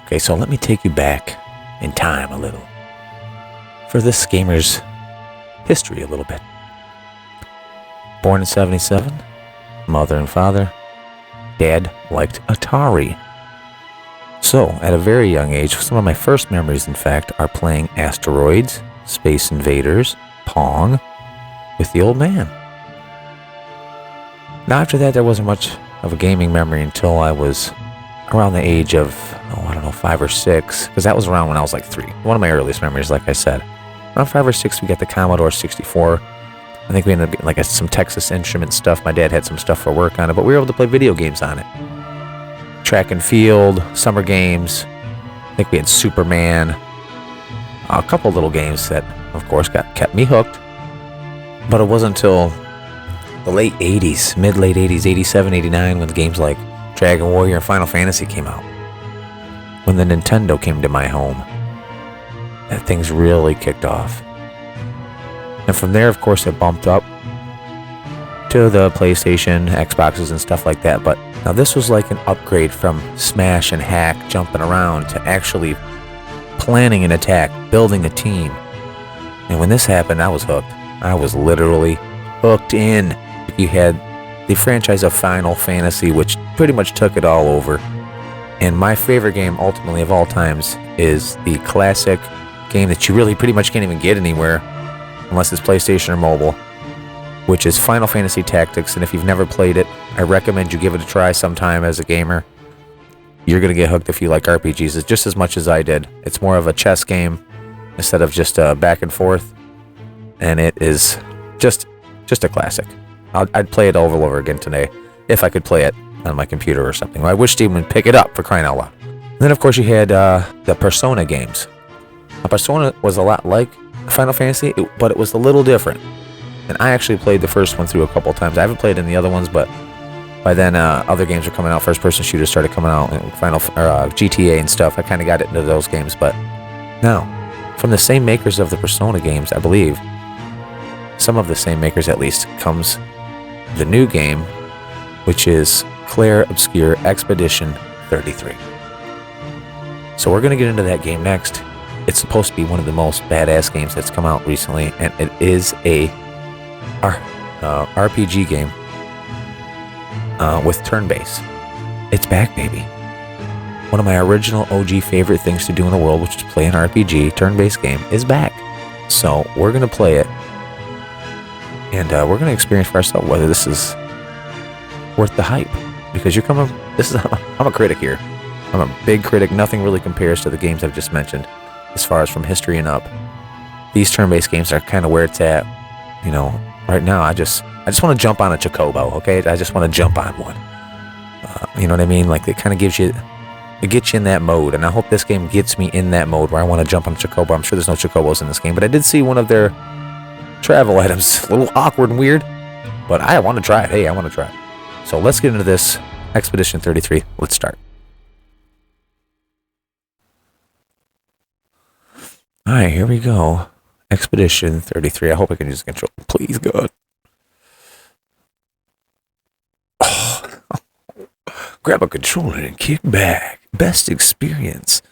Okay, so let me take you back in time a little. For this gamer's history a little bit. Born in 77, mother and father. Dad liked Atari. So, at a very young age, some of my first memories, in fact, are playing Asteroids, Space Invaders, Pong, with the old man. Now, after that, there wasn't much of a gaming memory until I was around the age of, 5 or 6, because that was around when I was like 3. One of my earliest memories, like I said. Around 5 or 6, we got the Commodore 64. I think we ended up getting like some Texas Instruments stuff. My dad had some stuff for work on it, but we were able to play video games on it. Track and field, summer games. I think we had Superman. A couple little games that, of course, kept me hooked. But it wasn't until the late 80s, mid-late 80s, 87, 89, when the games like Dragon Warrior and Final Fantasy came out. When the Nintendo came to my home, that things really kicked off. And from there, of course, it bumped up to the PlayStation, Xboxes, and stuff like that. But now this was like an upgrade from smash and hack, jumping around, to actually planning an attack, building a team. And when this happened, I was hooked. I was literally hooked in. You had the franchise of Final Fantasy, which pretty much took it all over. And my favorite game, ultimately, of all times, is the classic game that you really pretty much can't even get anywhere unless it's PlayStation or mobile, which is Final Fantasy Tactics. And if you've never played it, I recommend you give it a try sometime as a gamer. You're going to get hooked if you like RPGs. It's just as much as I did. It's more of a chess game instead of just back and forth. And it is just a classic. I'd play it over and over again today if I could play it on my computer or something. I wish Steam would pick it up, for crying out loud. And then, of course, you had the Persona games. Now, Persona was a lot like Final Fantasy, but it was a little different. And I actually played the first one through a couple times. I haven't played in the other ones, but by then other games were coming out. First-person shooters started coming out, and GTA and stuff. I kind of got into those games. But now, from the same makers of the Persona games, I believe, some of the same makers at least, comes the new game, which is Clair Obscur Expedition 33. So we're going to get into that game next. It's supposed to be one of the most badass games that's come out recently, and it is a RPG game with turn-based. It's back, baby. One of my original OG favorite things to do in the world, which is play an RPG turn-based game, is back. So we're going to play it, and we're going to experience for ourselves whether this is worth the hype. Because I'm a critic here. I'm a big critic. Nothing really compares to the games I've just mentioned as far as from history and up. These turn-based games are kind of where it's at. Right now I just want to jump on a Chocobo, okay? I just want to jump on one. You know what I mean? Like, it kind of gets you in that mode, and I hope this game gets me in that mode where I want to jump on a Chocobo. I'm sure there's no Chocobos in this game, but I did see one of their travel items. A little awkward and weird, but I want to try it. Hey, I want to try it. So let's get into this Expedition 33. Let's start. Alright, here we go. Expedition 33. I hope I can use the control. Please, God. Oh. Grab a controller and kick back. Best experience.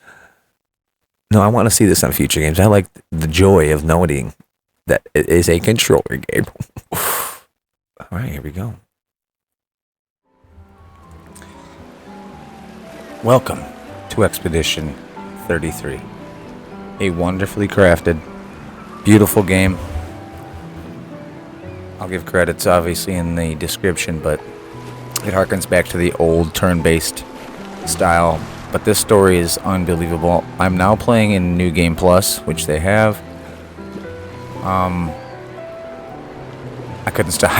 No, I want to see this on future games. I like the joy of knowing that it is a controller game. Alright, here we go. Welcome to Expedition 33. A wonderfully crafted, beautiful game. I'll give credits obviously in the description, but it harkens back to the old turn-based style. But this story is unbelievable. I'm now playing in New Game Plus, which they have. I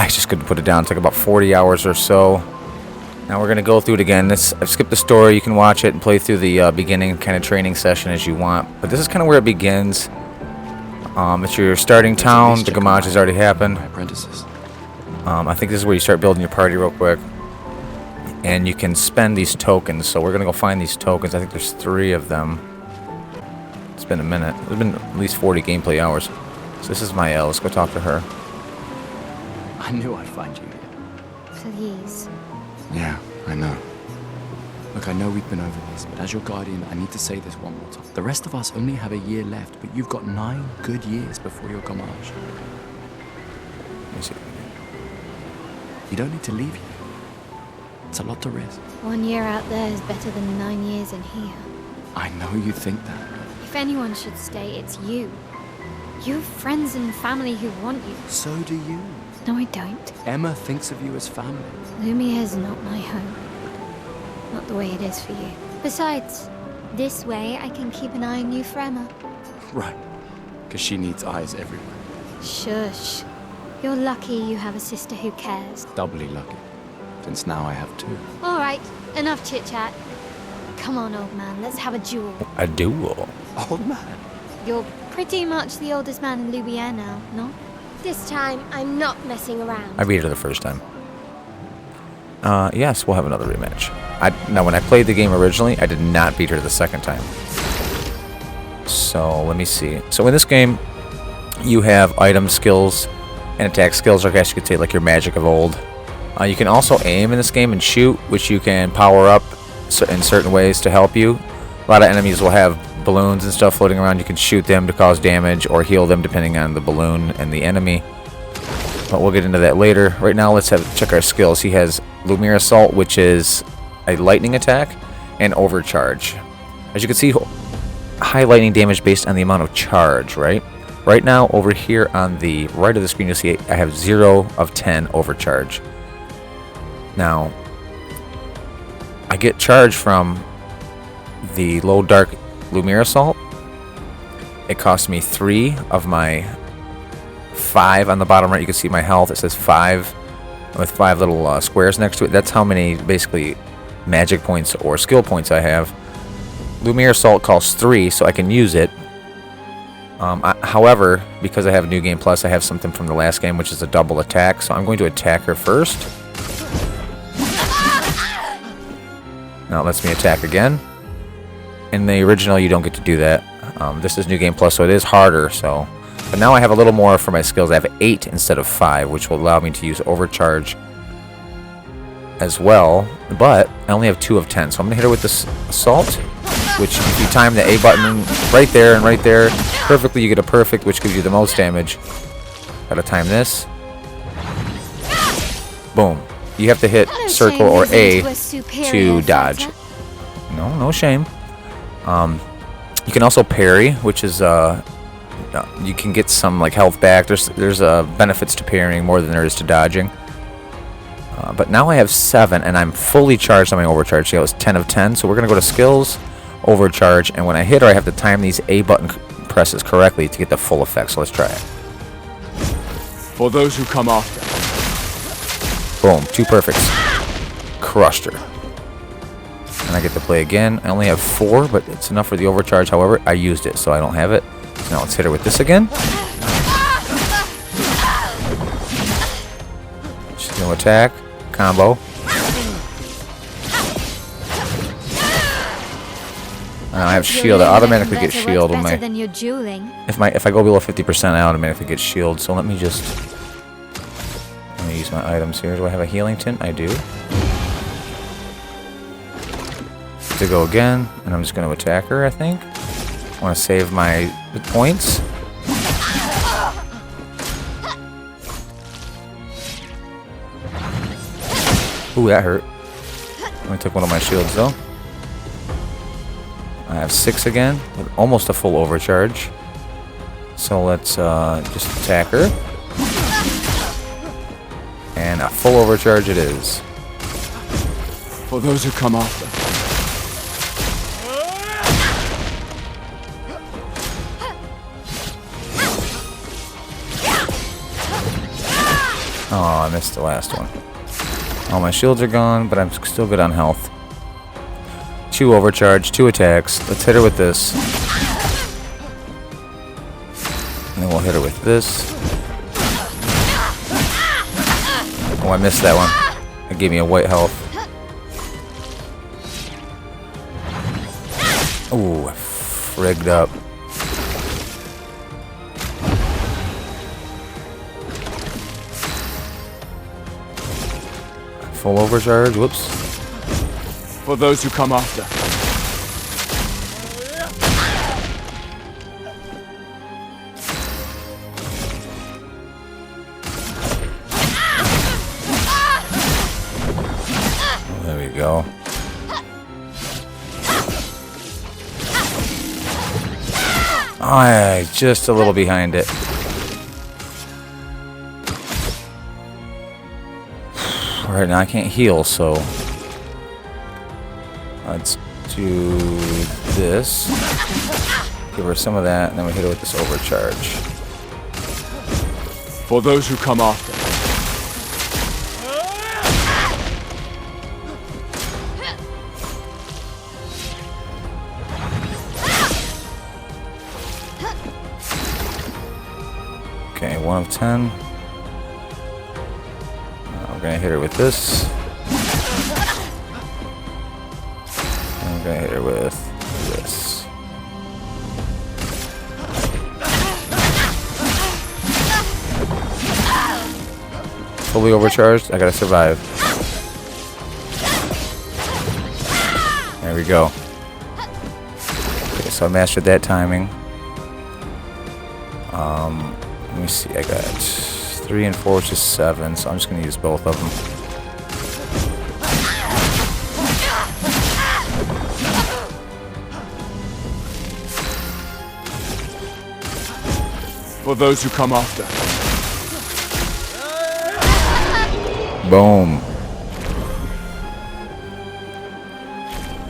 just couldn't put it down. It took about 40 hours or so. Now we're going to go through it again. I've skipped the story. You can watch it and play through the beginning kind of training session as you want. But this is kind of where it begins. It's your starting town. The Gamage has already happened. Apprentices. I think this is where you start building your party real quick. And you can spend these tokens. So we're going to go find these tokens. I think there's 3 of them. It's been a minute. There's been at least 40 gameplay hours. So this is Mael. Let's go talk to her. I knew I'd find you. Please. Yeah, I know. Look, I know we've been over this, but as your guardian, I need to say this one more time. The rest of us only have a year left, but you've got 9 good years before your Gamage. Let me see. You don't need to leave here. It's a lot to risk. 1 year out there is better than 9 years in here. I know you think that. If anyone should stay, it's you. You have friends and family who want you. So do you. No, I don't. Emma thinks of you as family. Lumiere's not my home. Not the way it is for you. Besides, this way I can keep an eye on you forever. Right. Because she needs eyes everywhere. Shush. You're lucky you have a sister who cares. Doubly lucky. Since now I have 2. All right, enough chit-chat. Come on, old man, let's have a duel. A duel? Old man. You're pretty much the oldest man in Lumiere now, no? This time, I'm not messing around. I beat her the first time. Yes, we'll have another rematch. Now, when I played the game originally, I did not beat her the second time. So, let me see. So, in this game, you have item skills and attack skills, or I guess you could say like your magic of old. You can also aim in this game and shoot, which you can power up in certain ways to help you. A lot of enemies will have balloons and stuff floating around. You can shoot them to cause damage or heal them depending on the balloon and the enemy. But we'll get into that later. Right now, let's check our skills. He has Lumiere Assault, which is a lightning attack, and Overcharge. As you can see, high lightning damage based on the amount of charge, right? Right now, over here on the right of the screen, you'll see I have 0 of 10 Overcharge. Now, I get charge from the low dark Lumiere Assault. It costs me 3 of my 5 on the bottom right. You can see my health. It says 5 with 5 little squares next to it. That's how many basically magic points or skill points I have. Lumiere Assault costs 3, so I can use it. However, because I have New Game Plus, I have something from the last game, which is a double attack. So I'm going to attack her first. Now it lets me attack again. In the original, you don't get to do that. This is New Game Plus, so it is harder. But now I have a little more for my skills. I have 8 instead of 5, which will allow me to use Overcharge as well. But I only have 2 of 10, so I'm going to hit her with this Assault, which if you time the A button right there and right there perfectly, you get a perfect, which gives you the most damage. Gotta time this. Boom. You have to hit circle or A to dodge. No shame. You can also parry, which is you can get some like health back. There's benefits to parrying more than there is to dodging. But now I have 7, and I'm fully charged on my Overcharge. See, I was 10 of 10. So we're gonna go to skills, Overcharge, and when I hit her, I have to time these A button presses correctly to get the full effect. So let's try it. For those who come after. Boom, 2 perfects. Crushed her. And I get to play again. I only have 4, but it's enough for the Overcharge. However, I used it, so I don't have it. So now let's hit her with this again. She's going to attack. Combo. Now I have shield. I automatically get shield when my than your dueling. if I go below 50%, I automatically get shield. So let me use my items here. Do I have a healing tint? I do. To go again, and I'm just going to attack her, I think. I want to save my points. Ooh, that hurt. I took one of my shields, though. I have 6 again, with almost a full Overcharge. So let's just attack her. And a full Overcharge it is. For those who come after. Oh, I missed the last one. All my shields are gone, but I'm still good on health. 2 Overcharge, 2 attacks. Let's hit her with this. And then we'll hit her with this. Oh, I missed that one. It gave me a white health. Ooh, frigged up. Full Overcharge, whoops. For those who come after. There we go. Oh, just a little behind it. Alright, now I can't heal, so let's do this. Give her some of that, and then we hit her with this overcharge. For those who come after. Okay, 1 of 10. We're gonna hit her with this. And we're gonna hit her with this. Fully overcharged. I gotta survive. There we go. Okay, so I mastered that timing. Let me see, I got 3 and 4, which is 7, so I'm just going to use both of them. For those who come after. Boom.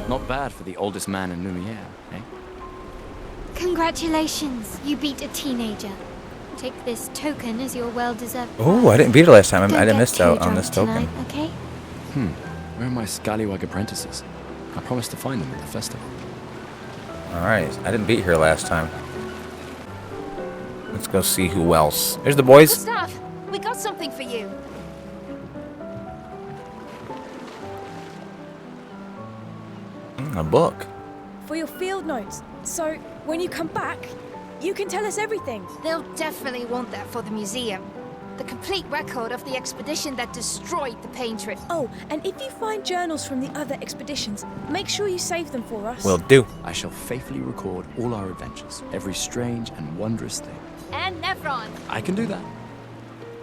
Not bad for the oldest man in Lumiere, eh? Congratulations, you beat a teenager. Take this token as your well-deserved. Oh, I didn't beat her last time. Don't I didn't get miss too out on drunk this token. tonight, okay? Where are my scallywag apprentices? I promised to find them at the festival. Alright, I didn't beat her last time. Let's go see who else. There's the boys. Gustav, we got something for you. A book. For your field notes. So, when you come back, you can tell us everything. They'll definitely want that for the museum. The complete record of the expedition that destroyed the pain trip. Oh, and if you find journals from the other expeditions, make sure you save them for us. Will do. I shall faithfully record all our adventures, every strange and wondrous thing. And Nevron. I can do that.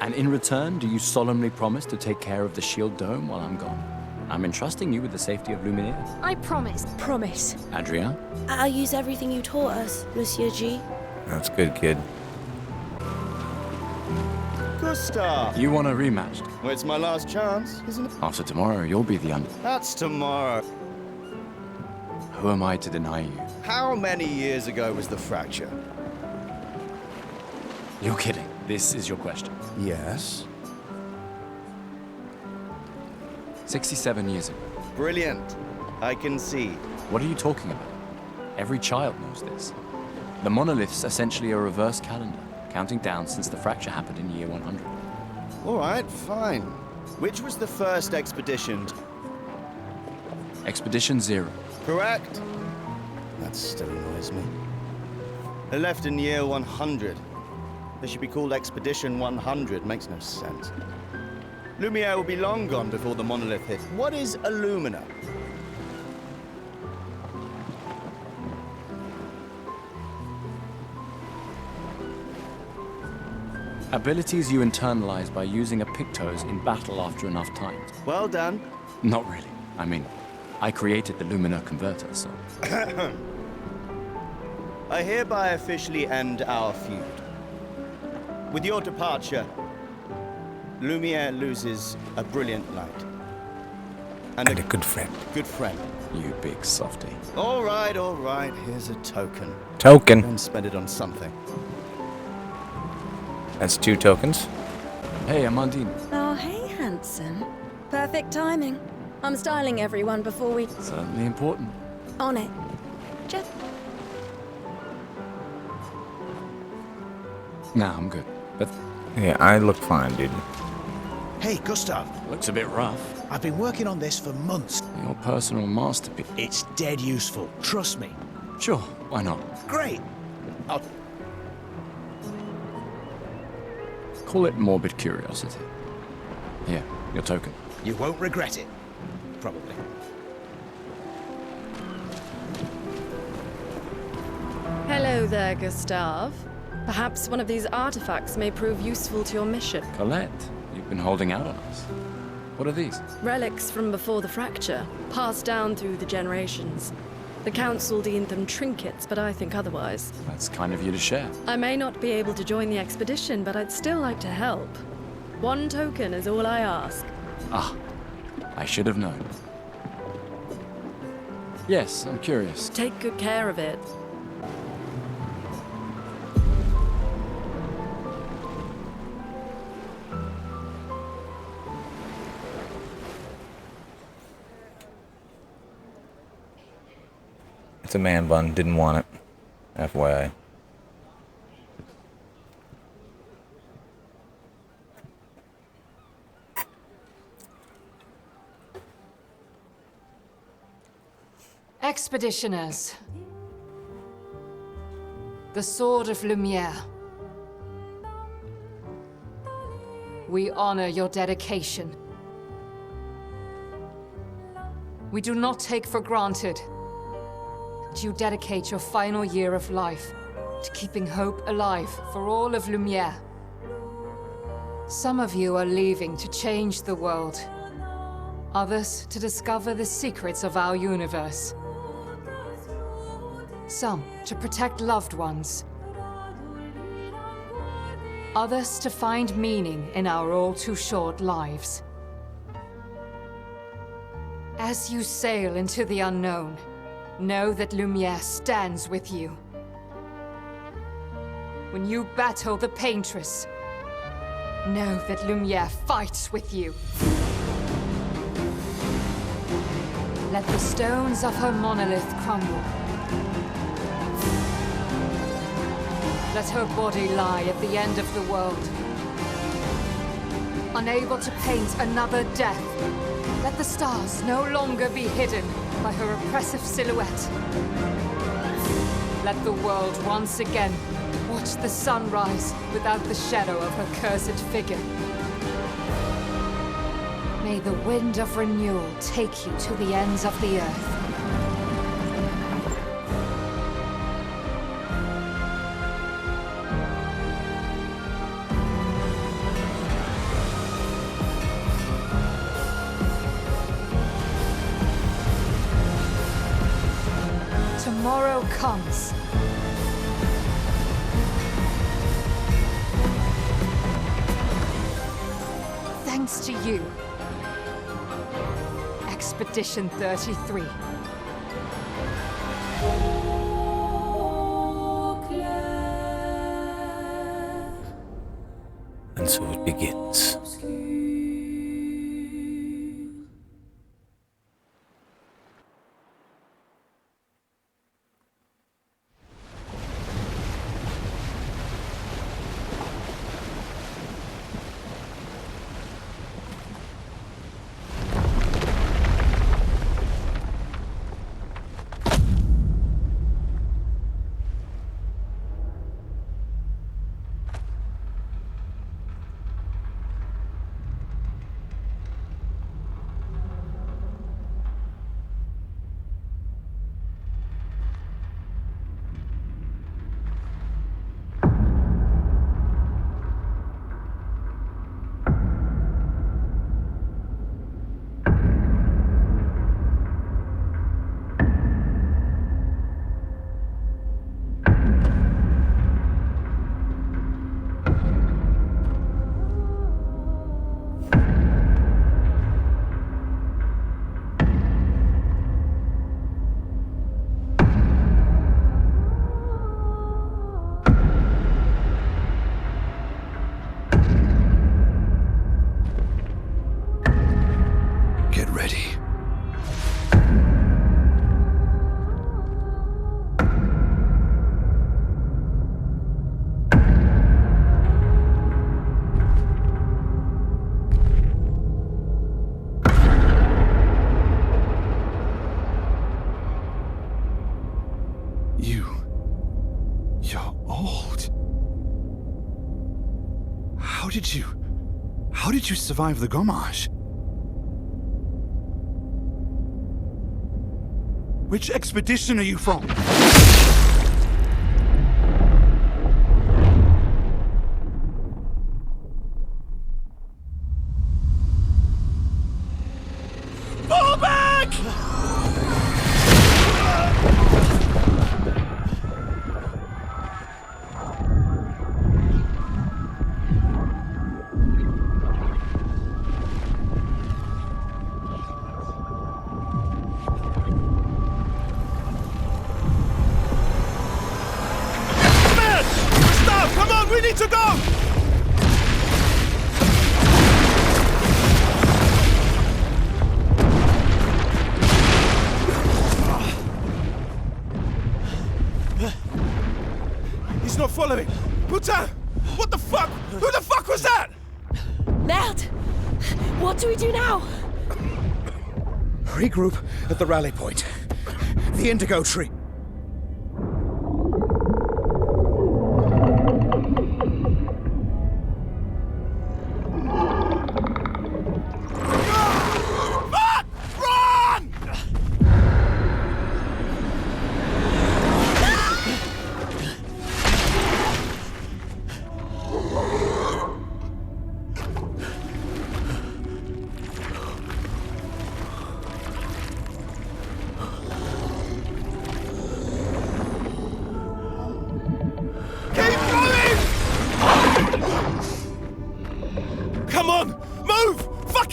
And in return, do you solemnly promise to take care of the Shield Dome while I'm gone? I'm entrusting you with the safety of Lumiere. I promise. Promise. Adrien? I'll use everything you taught us, Monsieur G. That's good, kid. Gustav! You want a rematch? Well, it's my last chance, isn't it? After tomorrow, you'll be the under. That's tomorrow. Who am I to deny you? How many years ago was the fracture? You're kidding. This is your question. Yes. 67 years ago. Brilliant. I concede. What are you talking about? Every child knows this. The monolith's essentially a reverse calendar, counting down since the fracture happened in year 100. All right, fine. Which was the first expedition? Expedition Zero. Correct. That still annoys me. They left in year 100. They should be called Expedition 100. Makes no sense. Lumiere will be long gone before the monolith hit. What is Illumina? Abilities you internalize by using a Pictos in battle after enough times. Well done. Not really. I mean, I created the Lumina converter, so... I hereby officially end our feud. With your departure, Lumiere loses a brilliant knight. And a good friend. Good friend. You big softy. All right, here's a token. Token. And spend it on something. That's 2 tokens. Hey, Amandine. Oh, hey, handsome. Perfect timing. I'm styling everyone before we... Certainly important. On it. Just... Nah, I'm good. But Yeah, I look fine, dude. Hey, Gustav. looks a bit rough. I've been working on this for months. Your personal masterpiece. It's dead useful. Trust me. Sure, why not? Great. I'll... Call it morbid curiosity. Here, your token. You won't regret it. Probably. there, Gustave. Perhaps one of these artifacts may prove useful to your mission. Colette, you've been holding out on us. What are these? Relics from before the fracture, passed down through the generations. The Council deemed them trinkets, but I think otherwise. That's kind of you to share. I may not be able to join the expedition, but I'd still like to help. One token is all I ask. Ah, I should have known. Yes, I'm curious. Take good care of it. It's a man bun. Didn't want it. FYI. Expeditioners. The Sword of Lumiere. We honor your dedication. We do not take for granted that you dedicate your final year of life to keeping hope alive for all of Lumiere. Some of you are leaving to change the world. Others to discover the secrets of our universe. Some to protect loved ones. Others to find meaning in our all too short lives. As you sail into the unknown, know that Lumiere stands with you. When you battle the Paintress, know that Lumiere fights with you. Let the stones of her monolith crumble. Let her body lie at the end of the world. Unable to paint another death, let the stars no longer be hidden by her oppressive silhouette. Let the world once again watch the sun rise without the shadow of her cursed figure. May the wind of renewal take you to the ends of the earth. Tomorrow comes. Thanks to you. Expedition 33. And so it begins. How did you survive the Gommage? Which expedition are you from? Ready to go! He's not following. Putain! What the fuck? Who the fuck was that? Merde! What do we do now? Regroup at the rally point. The Indigo Tree.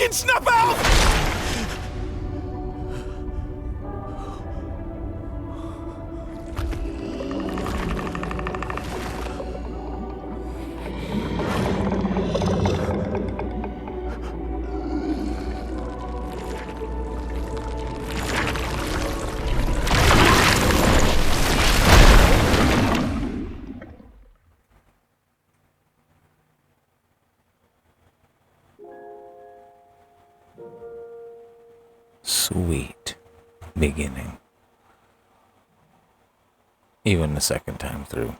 Snap out! Sweet beginning. Even the second time through.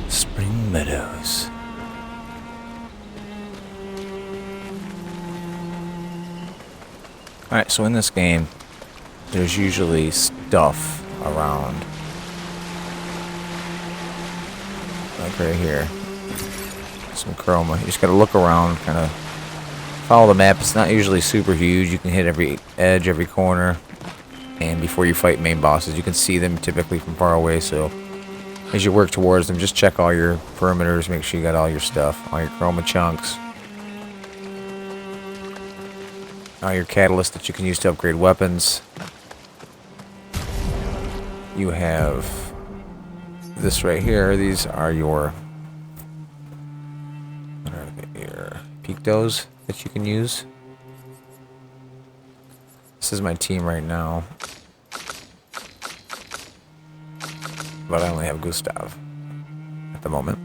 Spring Meadows. Alright, so in this game, there's usually stuff around. Like right here. Some chroma. You just gotta look around, kind of follow the map. It's not usually super huge. You can hit every edge, every corner. And before you fight main bosses, you can see them typically from far away, so as you work towards them, just check all your perimeters, make sure you got all your stuff, all your chroma chunks, all your catalysts that you can use to upgrade weapons. You have this right here. These are your, what are they here? Pictos that you can use. This is my team right now, but I only have Gustav at the moment.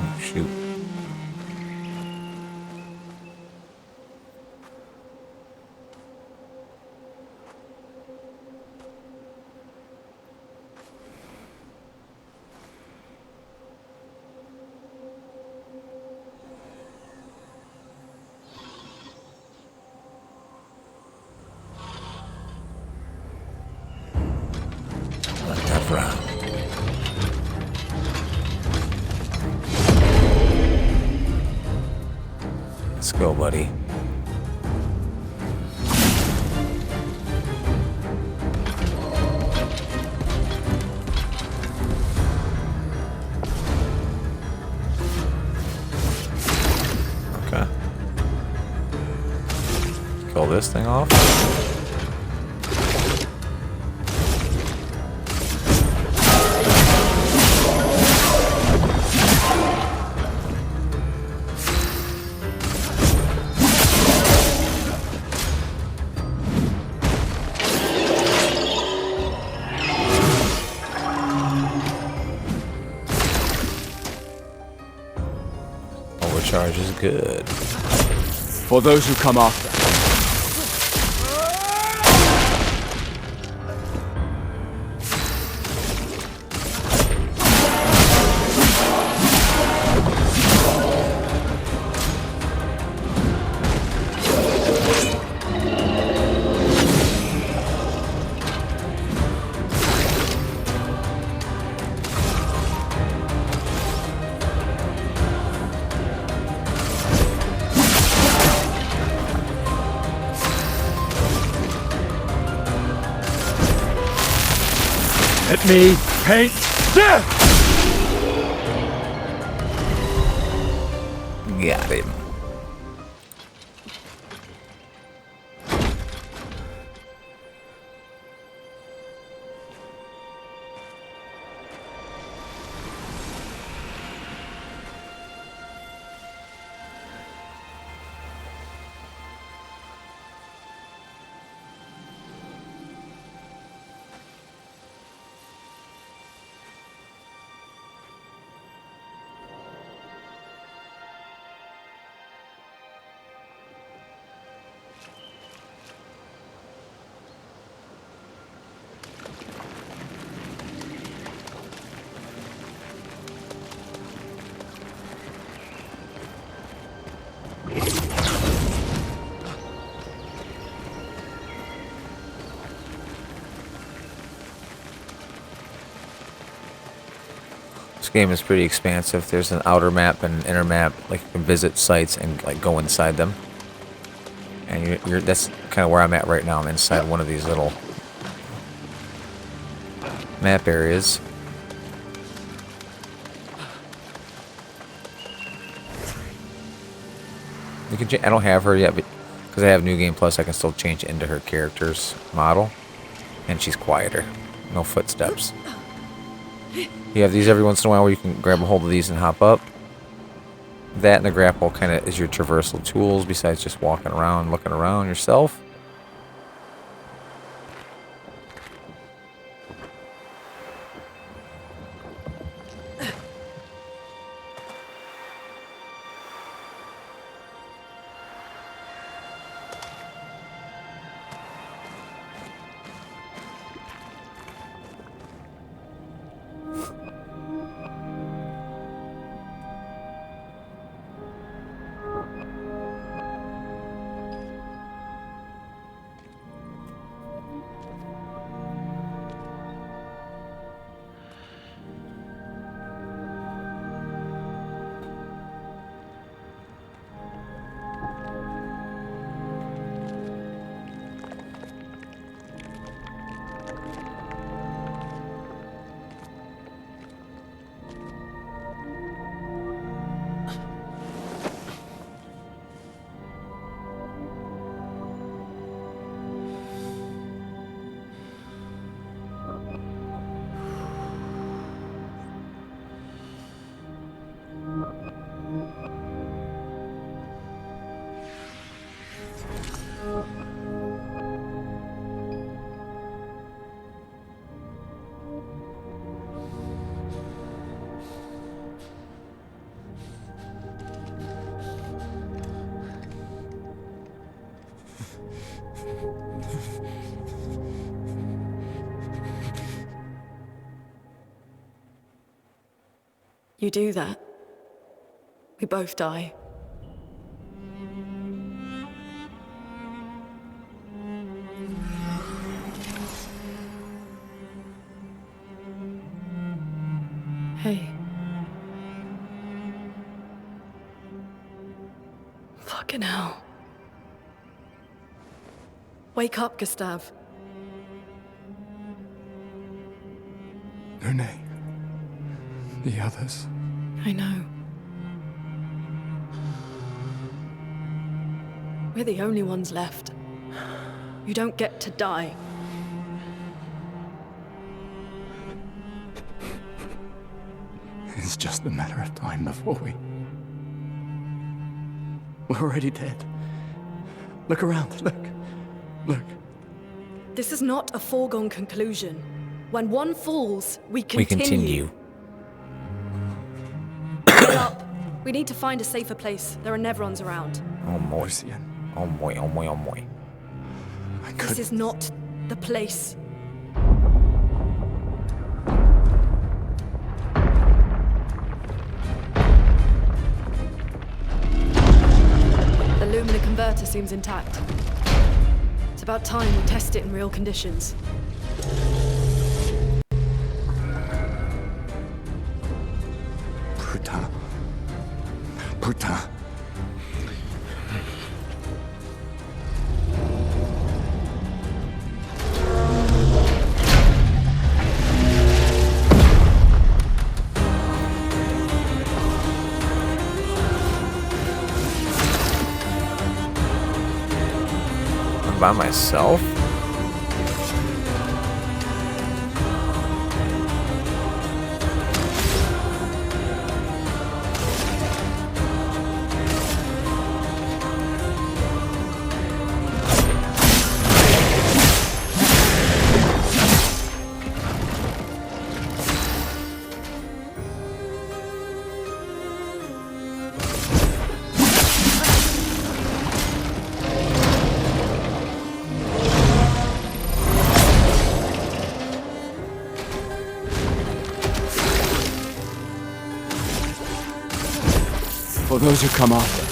Oh shoot. Let's go, buddy. Okay. Kill this thing off. Overcharge is good. For those who come after. Let me paint death! Got him. This game is pretty expansive. There's an outer map and an inner map. Like you can visit sites and like go inside them. And you're that's kind of where I'm at right now. I'm inside one of these little map areas. You can. I don't have her yet, but because I have New Game Plus, I can still change into her character's model, and she's quieter. No footsteps. You have these every once in a while where you can grab a hold of these and hop up. That and the grapple kind of is your traversal tools besides just walking around, looking around yourself. You do that, we both die. Hey. Fucking hell. Wake up, Gustav. Lune. The others. I know. We're the only ones left. You don't get to die. It's just a matter of time before we're already dead. Look around, look. This is not a foregone conclusion. When one falls, we continue. We continue. Get up. We need to find a safer place. There are Nevrons around. Oh boy. Oh boy, oh boy, oh boy. This is not the place. The Lumina converter seems intact. It's about time we test it in real conditions. Putain. I'm by myself? For those who come after.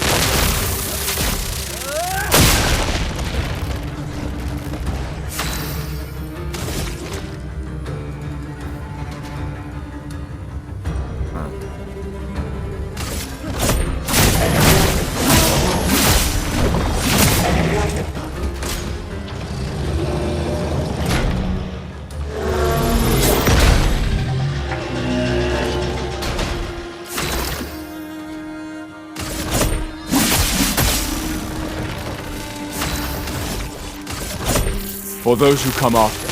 For those who come after.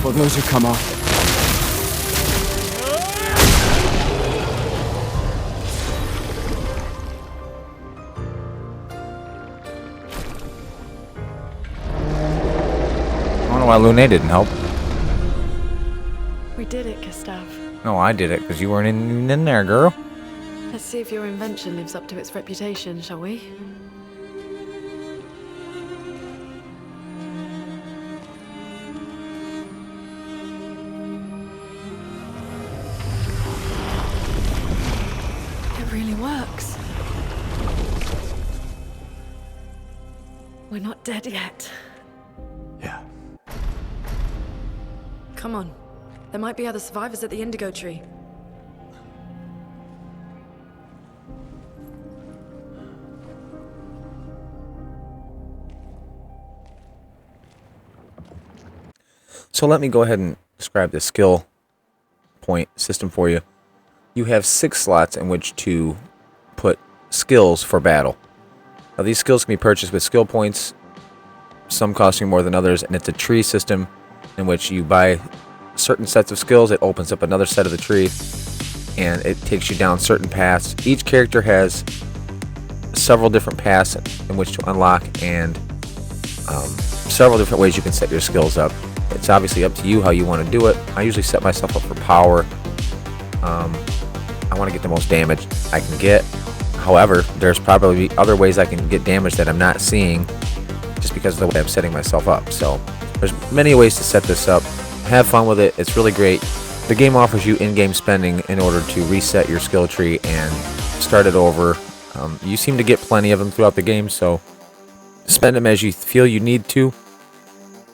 For those who come after. I don't know why Lune didn't help. We did it, Gustav. No, I did it because you weren't in there, girl. Let's see if your invention lives up to its reputation, shall we? It really works. We're not dead yet. Yeah. Come on. There might be other survivors at the Indigo Tree. So let me go ahead and describe the skill point system for you. You have 6 slots in which to put skills for battle. Now, these skills can be purchased with skill points, some costing more than others, and it's a tree system in which you buy certain sets of skills. It opens up another set of the tree, and it takes you down certain paths. Each character has several different paths in which to unlock, and several different ways you can set your skills up. It's obviously up to you how you want to do it. I usually set myself up for power. I want to get the most damage I can get. However, there's probably other ways I can get damage that I'm not seeing just because of the way I'm setting myself up. So there's many ways to set this up. Have fun with it. It's really great. The game offers you in-game spending in order to reset your skill tree and start it over. You seem to get plenty of them throughout the game, so spend them as you feel you need to.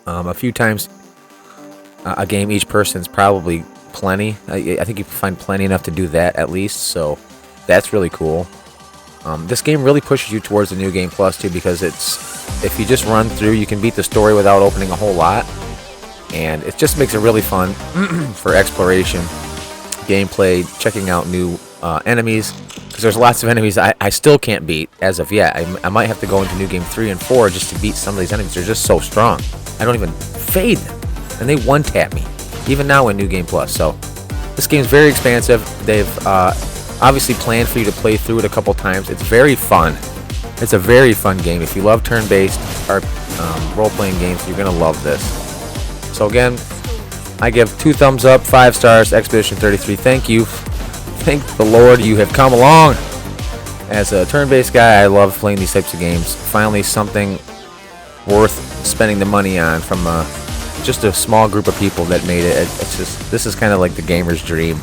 A few times a game, each person's probably plenty. I think you can find plenty enough to do that at least, so that's really cool. This game really pushes you towards the New Game Plus too, because if you just run through, you can beat the story without opening a whole lot, and it just makes it really fun for exploration, gameplay, checking out new enemies, because there's lots of enemies I still can't beat as of yet. I might have to go into New Game 3 and 4 just to beat some of these enemies. They're just so strong. I don't even fade them, and they one-tap me, even now in New Game Plus. So this game's very expansive. They've obviously planned for you to play through it a couple times. It's very fun. It's a very fun game. If you love turn-based or role-playing games, you're going to love this. So again, I give 2 thumbs up, 5 stars, Expedition 33. Thank you. Thank the Lord you have come along. As a turn-based guy, I love playing these types of games. Finally, something worth spending the money on from just a small group of people that made it. This is kind of like the gamer's dream.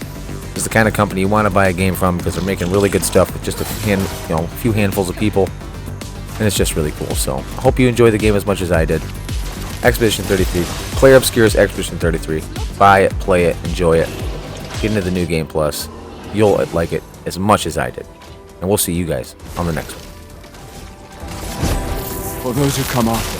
It's the kind of company you want to buy a game from because they're making really good stuff with just a few handfuls of people, and it's just really cool. So I hope you enjoy the game as much as I did. Expedition 33. Player Obscure's Expedition 33. Buy it, play it, enjoy it. Get into the New Game Plus. You'll like it as much as I did. And we'll see you guys on the next one. For those who come after,